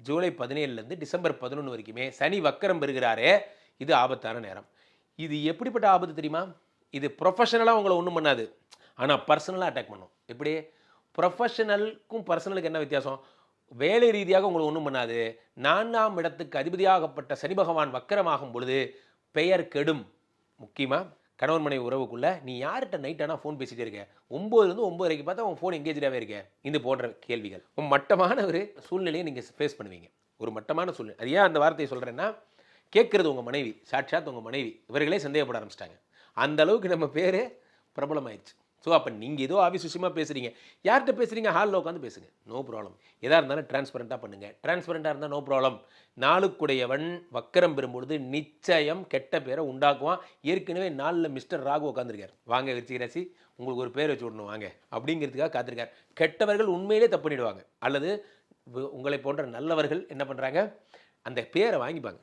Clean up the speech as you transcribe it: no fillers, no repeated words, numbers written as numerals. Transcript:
July 17லேருந்து December 11 வரைக்குமே சனி வக்கரம் பெறுகிறாரே, இது ஆபத்தான நேரம். இது எப்படிப்பட்ட ஆபத்து தெரியுமா? இது ப்ரொஃபஷனலா உங்கள ஒண்ணும் பண்ணாது. ஆனா பர்சனலா அட்டாக் பண்ணும். எப்படி? ப்ரொஃபஷனலுக்கும் பர்சனலுக்கு என்ன வித்தியாசம்? வேலை ரீதியாக உங்கள ஒண்ணும் பண்ணாது. 4ஆம் இடத்துக்கு அதிபதியாகப்பட்ட சனி பகவான் வக்கரமாகும் பொழுது பெயர் கெடும். முக்கியமா கணவன் மனைவி உறவுக்குள்ள நீ யார்கிட்ட நைட் ஆனா ஃபோன் பேசிட்டே இருக்க? 9லேருந்து 9:30க்கு பார்த்தா உன் ஃபோன் எங்கேஜ்டாவே இருக்க. இது போன்ற கேள்விகள். மட்டமான ஒரு சூழ்நிலையை நீங்க ஃபேஸ் பண்ணுவீங்க. ஒரு மட்டமான சூழ்நிலை. அது ஏன் அந்த வார்த்தையை சொல்றேன்னா, கேட்கிறது உங்க மனைவி. சாட்சாத் உங்க மனைவி. இவர்களே சந்தேகப்பட ஆரம்பிச்சிட்டாங்க. அந்த அளவுக்கு நம்ம பேரு பிரபலமாயிருச்சு. ஸோ அப்போ நீங்கள் ஏதோ ஆஃபீஸ் விஷயமா பேசுகிறீங்க. யார்கிட்ட பேசுகிறீங்க? ஹாலில் உட்காந்து பேசுங்க. No problem. எதாக இருந்தாலும் டிரான்ஸ்பரண்ட்டாக பண்ணுங்கள். டிரான்ஸ்பரண்ட்டாக இருந்தால் நோ ப்ராப்ளம். நாளுக்குடையவன் வக்கரம் பெறும்பொழுது நிச்சயம் கெட்ட பேரை உண்டாக்குவான். ஏற்கனவே 4ல் மிஸ்டர் ராகு உட்காந்துருக்கார். வாங்க விருச்சிக ராசி, உங்களுக்கு ஒரு பேர் வச்சு விடணும் வாங்க அப்படிங்கிறதுக்காக காத்திருக்கார். கெட்டவர்கள் உண்மையிலே தப்பு பண்ணிடுவாங்க. அல்லது உங்களை போன்ற நல்லவர்கள் என்ன பண்ணுறாங்க, அந்த பேரை வாங்கிப்பாங்க.